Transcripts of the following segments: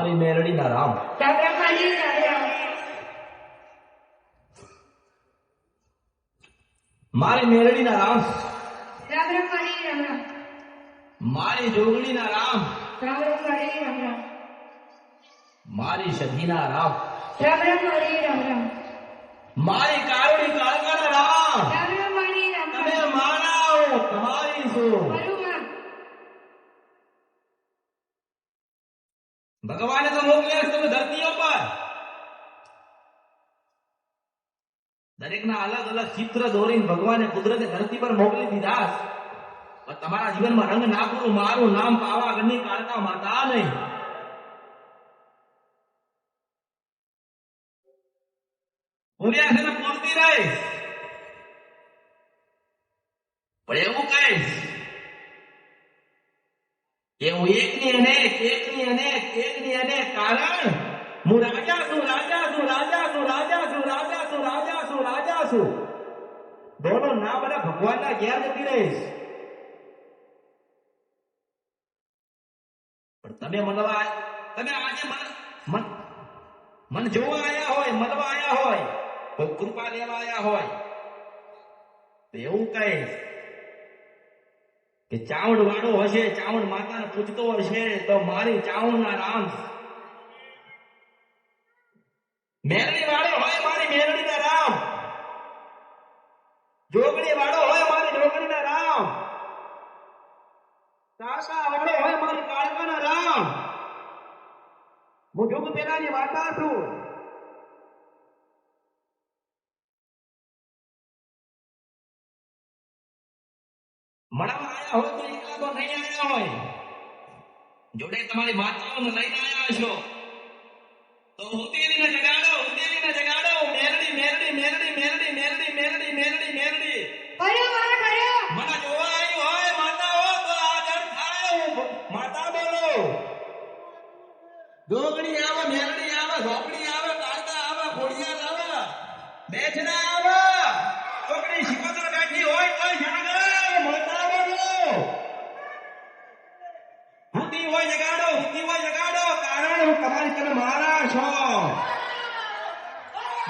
મારી મેરડીના રામ. મારી મેરડીના રામ. મારી જોગણીના રામ. મારી સધીના રામ. મારી કારુણી કાળકાના રામ. તમે માનાઓ તમારી શું? ભગવાને તો મોકલ્યા તમે ધરતીઓ પર. દરેકના અલગ અલગ ચિત્ર દોરીને ભગવાને કુદરતે ધરતી પર મોકલી દીધા. પણ તમારા જીવનમાં રંગ નાખવું મારું નામ પાવાગઢની કાળકા માતા નહીં. પૂર્યા છે ને પૂરતી રહીશ. પણ એવું કહીશ કે હું એકની અનેક કારણ હું રાજા છું. દોનો નામ અને ભગવાનના ઘેર જતી રહીશ. પણ તમે મળવા, તમે આજે મને જોવા આવ્યા હોય, મળવા આવ્યા હોય, કોઈ કૃપા લેવા આવ્યા હોય તો એવું કહીશ કે ચાવડ વાળો હશે, ચાવડ માતાને પૂજતો હશે તો મારી ચાવડના રામ. મેરડી વાળો હોય મારી મેરડીના રામ. જોગણી વાળો હોય મારી જોગણીના રામ. કાળકા વાળો હોય મારી કાળકાના રામ. હું યુગ પેલાની વાર્તા છું. મળવા આવ્યા હોય તો એકલા તો નહીં આવ્યા હોય, જોડે તમારી માતાઓને લઈને આવ્યા છો તો ઉતેલીને જગાડો, મેરડી મેરડી મેરડી મેરડી મેરડી મેરડી મેરડી મેરડી. મને જોવા આવ્યું હોય માતાઓ તો આદર થાય. માતા બોલો. જોગણી આવે, મેરડી આવે, ઝોપડી આવે, કાળકા આવે, ખોડિયાર આવે, બેઠના આવે, છોકરી શિકોતર બેઠી હોય તો જાગે. માતા બોલો. હુતી હોય જગાડો, કારણ હું તમારી તમે મારા છો.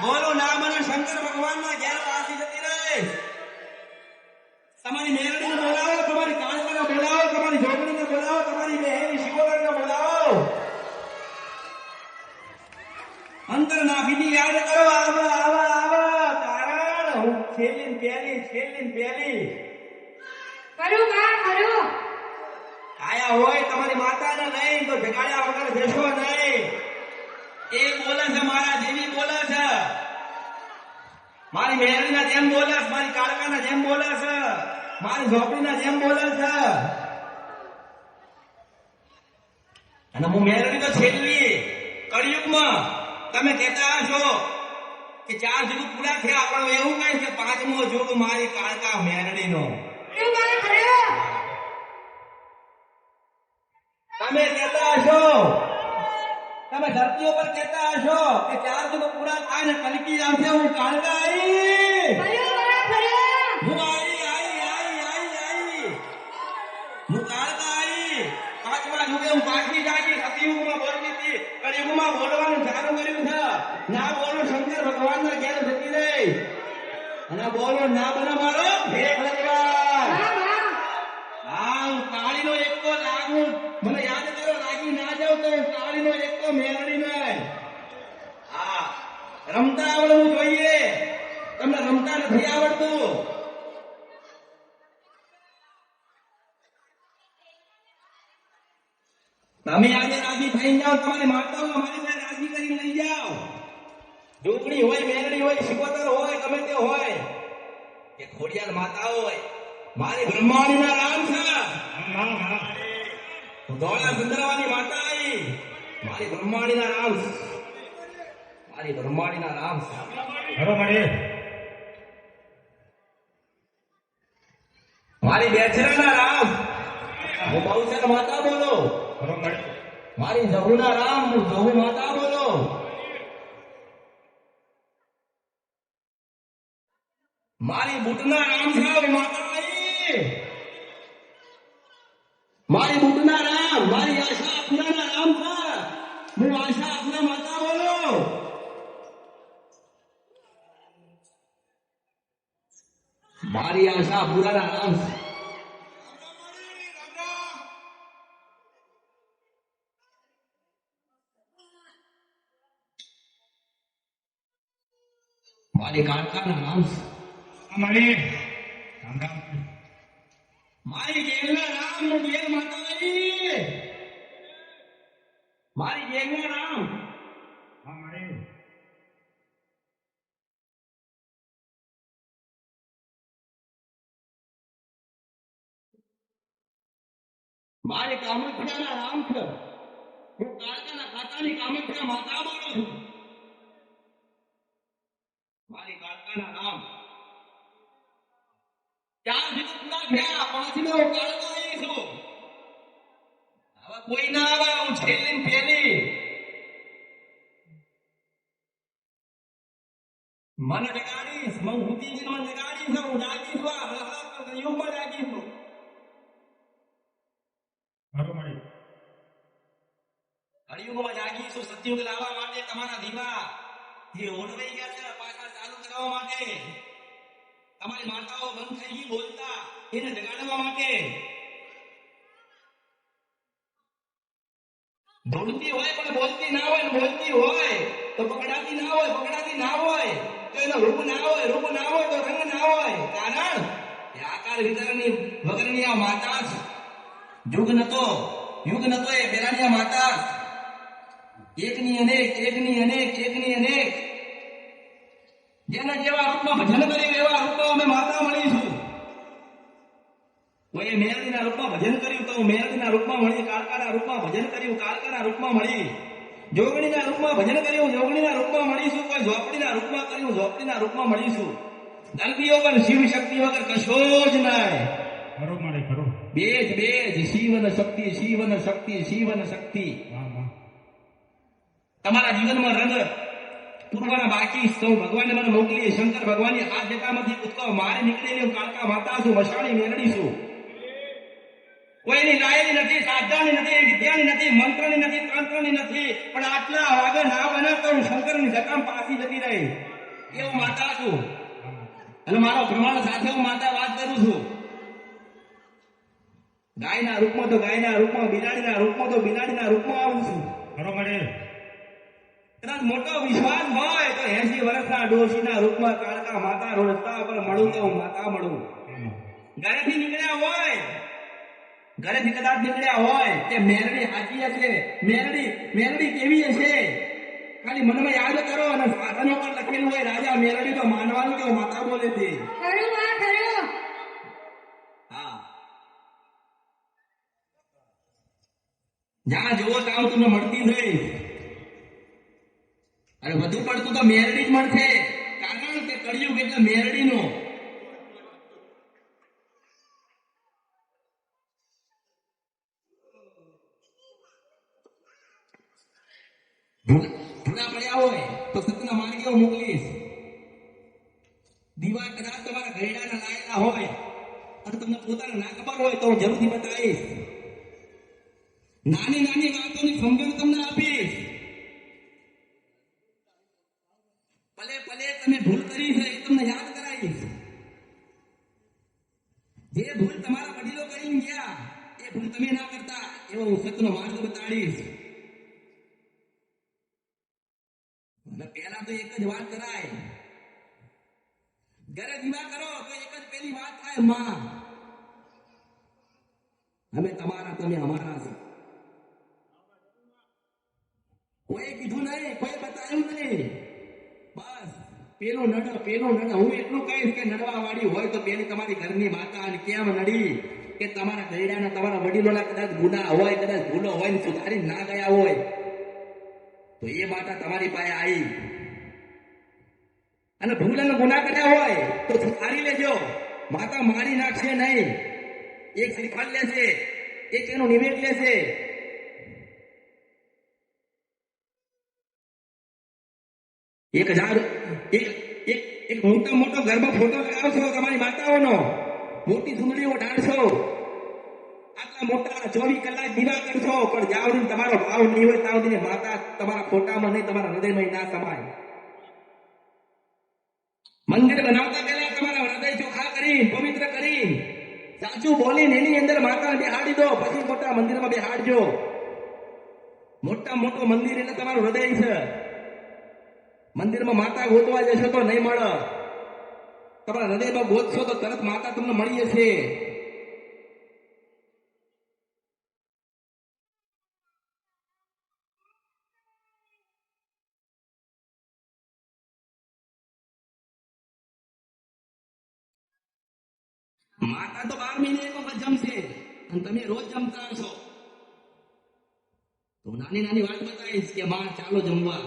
બોલો નામ અને શંકર ભગવાનના ઘેર પાછી જતી રહે. તમારી મેરડીને બોલાવો, તમારી કાળકાને બોલાવો, તમારી જોગણીને બોલાવો, તમારી બહેની શિકોતરને બોલાવો. અંતર નાભીની યાદ કરો. આવા કારણ હું છેલ્લી પહેલી આયા હોય તમારી માતાને નહીં તો જગાડ્યા વગર જશો નહીં. એ બોલે છે મારા જેવી બોલે છે, મારી મેરડીના જેમ બોલે છે, મારી કાળકાના જેમ બોલે છે, મારી ઝોપડીના જેમ બોલે છે. અને હું મેરડી તો છેલ્લી કળિયુગમાં. તમે કહેતા હશો કે 4 યુગ પૂરા થયા, પણ એવું કઈ કે 5મો યુગ મારી કાળકા મેરડીનો. તમે કહેતા હશો, તમે ધરતીઓ પર કહેતા હશો કે 4 યુગ પૂરા થાય ને કલકી આવશે. હું કાળકા આવી, હું કાળકા આવી. 5મા યુગે હું પાછી જાગી. સતયુગમાં બોલતી હતી, કળિયુગમાં બોલવાનું ચાલુ કર્યું છે. ના બોલો શંકર ભગવાનના ઘેર જતી રહી. અને બોલો ના બને મારો ભેખ લગવા. હા, હું કાળીનો એકો લાગુ. મને યાદ કરો, લાગી ના જાવ તો કાળીનો એકો મેરડી નહીં. હા, રમતા આવડવું જોઈએ. તમને રમતા નથી આવડતું. તમે આજે રાજી થઈ જાઓ, તમારી માતાઓ અમારી સાથે રાજી કરી લઈ જાઓ. જોગણી હોય, મેરડી હોય, શિકોતર હોય, ગમે તે હોય, કે ખોડિયાર માતા હોય, મારી બ્રહ્માણીના રામ છે. ધોળા સુંદરવાની માતા આવી, મારી બ્રહ્માણીના રામ છે. મારી બ્રહ્માણીના રામ છે. મારી બેચરાના રામ. હું બહુચર માતા બોલો. મારી જહુના રામ. હું જહુ માતા બોલો. મારી બુટના રામ સાહેબ માતા આવી. મારી બુટના રામ, મારી આશા પૂરાના રામ છે. હું આશા આપના માતા બોલો. મારી આશા પુરાના નામ છે. મારી કાળકાના નામ છે. અમારી રામ રામ. મારી જેલના નામ જેલ માતાજી. મારી જેલના નામ અમારી મારી કામાખ્યાના નામ છે. હું કાળકાના ખાતાની કામાખ્યા માતા બોલું છું. મારી કાળકાના નામ ચાર દિવસ પૂરા થયા. પાંચમે હું કાળકા આવી છું. હવે કોઈ ના આવે. હું છેલ્લી ને પહેલી. મને જગાડીશ. હું બુદ્ધિજી મને જગાડીશ. હું જાગીશ. યુગમાં જાગીશ. બરોબર. કળિયુગમાં જાગીશું. સતયુગ લાવવા માટે તમારા દીવા જે ઓળવાઈ ગયા છે પાછા ચાલુ કરવા માટે. તમારી માતાઓ બંધ થઈ ગઈ બોલતા એને જગાડવા માટે. બોલતી હોય પણ બોલતી ના હોય. બોલતી હોય તો પકડાતી ના હોય. પકડાતી ના હોય તો એનો રૂપ ના હોય. રૂપ ના હોય તો રંગ ના હોય. કારણ એ આકાર વિચારની વગરની આ માતા જ. યુગ નતો એ પેલાની આ માતા એકની અનેક એકની અનેક એકની અનેક. જેના જેવા રૂપમાં ભજન કર્યું એવા રૂપમાં અમે માતા મળીશું. કોઈએ મેરડીના રૂપમાં ભજન કર્યું તો મેરડીના રૂપમાં મળી. કાળકાના રૂપમાં ભજન કર્યું કાળકાના રૂપમાં મળી. જોગણીના રૂપમાં ભજન કર્યું જોગણીના રૂપમાં મળીશું. કોઈ ઝોપડીના રૂપમાં કર્યું ઝોપડીના રૂપમાં મળીશું. દર્દીઓ પણ શિવ શક્તિ વગર કશો જ નહીં. બરોબર ખરો. બેજ શિવન શક્તિ શિવન શક્તિ શિવન શક્તિ. તમારા જીવનમાં રંગ પૂરવાના બાકી સૌ ભગવાને મને મોકલી. શંકર ભગવાનની આ જટામાંથી કૂદકો મારે નીકળેલી હું કાળકા માતા છું. વસાણી મેળડી છું. કોઈની લાયની નથી, સાધ્યાની નથી, વિદ્યાની નથી, મંત્રની નથી, તંત્રની નથી. પણ આટલા વાગે ના બને તો હું શંકરની જટામ પાછી જતી રહી એવું માતા છું. અને મારો પ્રમાણ સાથે હું માતા વાત કરું છું. ગાયના રૂપમાં તો ગાયના રૂપમાં, બિલાડીના રૂપમાં તો બિલાડીના રૂપમાં આવું છું. બરોબર. કદાચ મોટો વિશ્વાસ હોય તો 80 વર્ષના ડોશીના રૂપમાં કાળકા માતા રસ્તા પર મળું તો હું માતા મળું. ઘરેથી નીકળ્યા હોય, ઘરેથી કદાચ નીકળ્યા હોય કે મેરડી હાચી હશે, મેરડી કેવી હશે, ખાલી મનમાં યાદ કરો. અને સાધનો પર લખેલું હોય રાજા મેરડી તો માનવાનું કે માતા બોલે છે. હા, જ્યાં જોવો ત્યાં તમને મળતી થઈ. અને વધુ પડતું તો મેરડી જ મળશે. કારણ કે કળિયુગ એટલે મેરડીનો. ભૂલા પડ્યા હોય તો સતના માર્ગે મોકલીશ. દીવા કદાચ તમારા ઘરેડાના લાયેલા હોય અને તમને પોતાને ના ખબર હોય તો હું જરૂરથી બતાવીશ. નાની નાની વાતોની સમજણ તમને આપીશ. ભલે તમે ભૂલ કરી છે એ તમને યાદ કરાવીશ. જે ભૂલ તમારા વડીલો કરીને ગયા એ ભૂલ તમે ના કરતા એવો હું સતનો માર્ગ બતાડીશ. અને પહેલા તો એક જ વાત કરાય. ઘરે દીવા કરો તો એક જ પેલી વાત થાય, માં અમે તમારા તમે અમારા છે. કોઈ કીધું નહીં, કોઈ બતાવ્યું નહીં. બસ પેલું નડ. હું એટલું કહીશ કે નડવા વાળી હોય તો પેલી તમારી ઘરની માતા. અને કેમ નડી કે તમારા ઘરડાના તમારા વડીલોના કદાચ ગુના હોય, કદાચ ભૂલો હોય ને સુધારી ના ગયા હોય તો એ માતા તમારી પાસે આવી. અને ભૂલ અને ગુના કર્યા હોય તો સુધારી લેજો. માતા મારી નાખશે નહીં. એક શ્રીફળ લેશે, એક એનો નિવેદ લેશે. એક મોટો ગરબો ફોટો લગાવશો તમારી માતાઓનો, મોટી સુંદરીઓ ઢાળશો. આટલા મોટા 24 કલાક દીવા કરશો પણ જ્યાં સુધી તમારો ભાવ નહીં હોય ત્યાં સુધી માતા તમારા ફોટામાં નહીં તમારા હૃદયમાં ના સમાય. મંદિર બનાવતા પહેલા તમારા હૃદય ચોખ્ખા કરી પવિત્ર કરી સાચું બોલીને એની અંદર માતાને બેહાડી દો, પછી મોટા મંદિરમાં બેહાડજો. મોટા મોટો મંદિર એટલે તમારું હૃદય છે. મંદિરમાં માતા ગોતવા જશો તો નહીં મળે, તમારા હૃદયમાં ગોતશો તો તરત માતા તમને મળી જશે. માતા તો 12 મહિને એક વખત જમશે અને તમે રોજ જમતા હશો. તો નાની નાની વાત બતાવીશ કે માં ચાલો જમવા.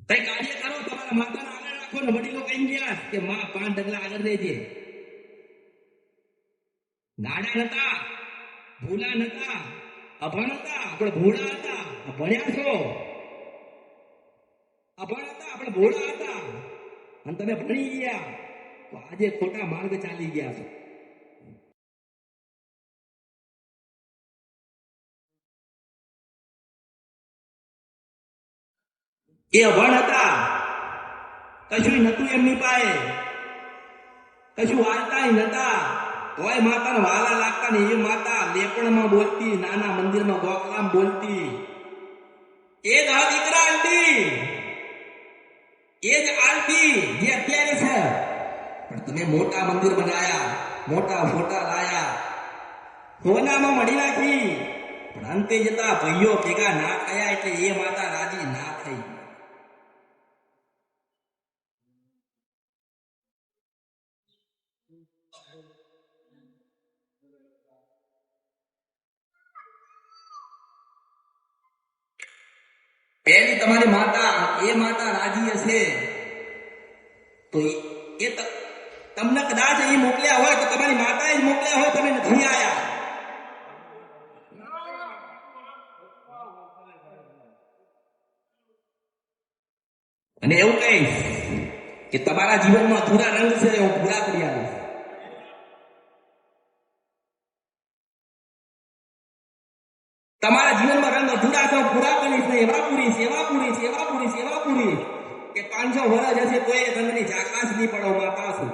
કઈ કાર્ય કરો તમારા માતાને આગળ રાખો ને વડીલો કહી ગયા કે માં 5 ડગલા આગળ રહેજે. ગાડા નતા, ભૂલા નતા, અભણ હતા, આપણે ભોળા હતા. ભણ્યા છો, અભણ હતા આપણે ભોળા હતા અને તમે ભણી ગયા તો આજે ખોટા માર્ગ ચાલી ગયા છો. એ અભણ હતા, કશું નતું એમની પાસે, કશું વાર્તા નતા, તોય માતાને વાલા લાગતા ને એ માતા લેપણમાં બોલતી, નાના મંદિરમાં ગોખલામ બોલતી. એ જ આ દીકરા આંટી, એ જ આરતી જે અત્યારે છે. પણ તમે મોટા મંદિર બનાયા, મોટા ફોટા લાયા, સોનામાં મળી નાખી, પણ અંતે જતા ભાઈઓ ભેગા ના થયા એટલે એ માતા રાજી ના થઈ. પેલી તમારી માતા, એ માતા રાજી હશે તો એ તમને કદાચ અહીં મોકલ્યા હોય તો તમારી માતાએ જ મોકલ્યા હોય, તમે નથી આયા. અને એવું કહીશ કે તમારા જીવનમાં અધૂરા રંગ છે હું પૂરા કરી આવીશ. તમારા જીવનમાં રંગ અધૂરા છે પૂરા કરીશ ને એવા પૂરી સેવા પૂરી સેવા પૂરી સેવા પૂરી કે 500 વર્ષ હશે તો એ રંગની ઝાકાશ નહીં પડો માતા છું.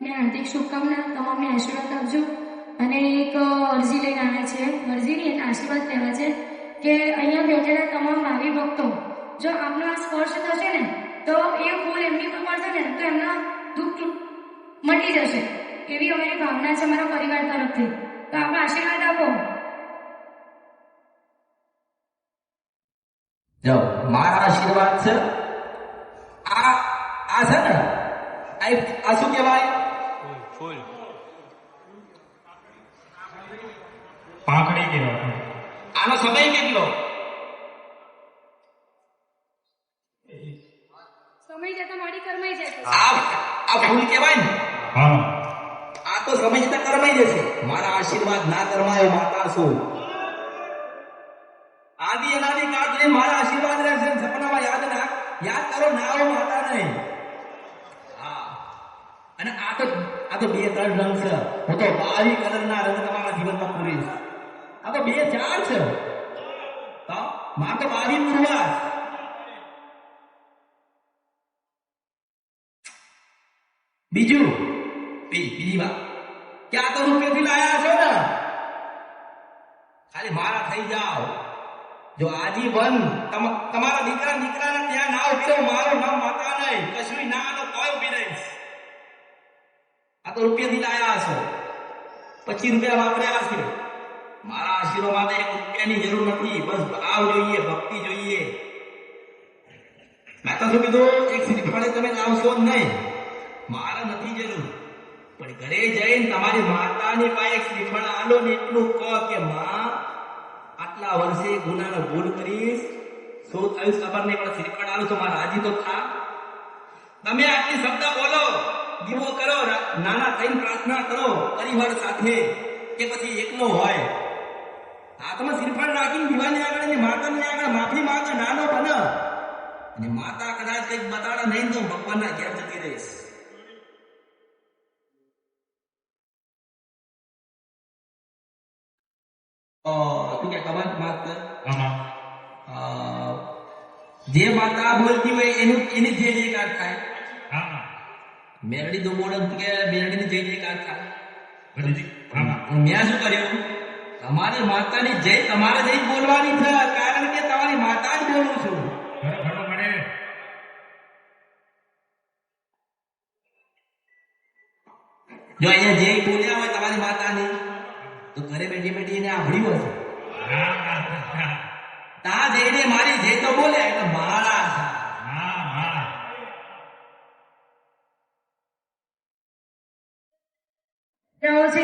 હાર્દિક શુભકામના, તમામને આશીર્વાદ આપજો. અને એક અરજી લઈને આવ્યા છે, અરજીની એક આશીર્વાદ કહેવા છે કે અહીંયા બેઠેલા તમામ ભાવિ ભક્તો જો આપનો આ સ્પર્શ થશે ને તો એ ફૂલ એમની ઉપર પડશે ને તો એમના દુઃખ મટી જશે, એવી અમારી ભાવના છે અમારા પરિવાર તરફથી. તો આપણો આશીર્વાદ આપો. જો મારા આશીર્વાદ છે આ આ છે ને આ શું કહેવાય? ફૂલ પાંખડી કહેવાય. આનો સમય કેટલો? સમય જતા મારી કરમાઈ જશે. આ ફૂલ કહેવાય ને, હા આ તો સમય જતા કરમાઈ જશે. મારા આશીર્વાદ ના કરમાયો માતા છું. આદિ અનાદિ કાળથી મારા આશીર્વાદ રહેશે. સપનામાં યાદ કરો ના આવો માતા નહીં. હા અને આ તો 2-3 રંગ છે. હું તો 22 કલરના રંગ તમારા જીવનમાં પૂરીશ. આ તો 2-4 છે. માં તો 22 પૂરવા. બીજું બીજી વાત કે આ તો રૂપિયાથી લાયા છો ને, ખાલી મારા થઈ જાઓ. જો આજીવન તમારા દીકરાના ત્યાં ના ઉભી રહો, મારું નામ માતા નહીં, કશું ના તો કોઈ ઉભી રહીશ. આ તો રૂપિયાથી લાયા છો, 25 રૂપિયા વાપર્યા છે. મારા આશીર્વાદ માટે 1 રૂપિયાની જરૂર નથી. બસ ભાવ જોઈએ, ભક્તિ જોઈએ. મેં તો શું કીધું, એક શ્રીફળે તમે લાવશો જ નહીં, મારા નથી જરૂર. પણ ઘરે જઈને તમારી માતાની પાસે એક શ્રીફળ આલો ને એટલું કહો કે માં આટલા વર્ષે ગુનાનો ભૂલ કરીશ, શું થયું ખબર નહીં, પણ શ્રીફળ આલો તો મારા રાજી તો થા. તમે આટલી શબ્દ બોલો, દીવો કરો, નાના થઈને પ્રાર્થના કરો પરિવાર સાથે કે પછી એકલો હોય, હાથમાં શ્રીફળ રાખીને દીવાની આગળ અને માતાની આગળ માફી માંગે, નાનો બને અને માતા કદાચ કંઈક બતાડે નહીં તો ભગવાનના ઘેર જતી રહીશ. તું કે ખબર વાત કર. આમાં જે માતા બોલતી હોય એની જે જયકાર થાય. આમાં મેરડી તો બોલે કે મેરડીની જય જયકાર થાય. બધી આમાં મેં શું કર્યું? તમારી માતાની જય તમારે જય બોલવાની છે, કારણ કે તમારી માતા જ બોલું છું. ખરો મળે. જો અહીંયા જય બોલ્યા હોય તમારી માતાની તો ઘરે બેઠી બેઠી એને આભળ્યું હશે. તા જઈને મારી જય તો બોલે એટલે મારા છે. તો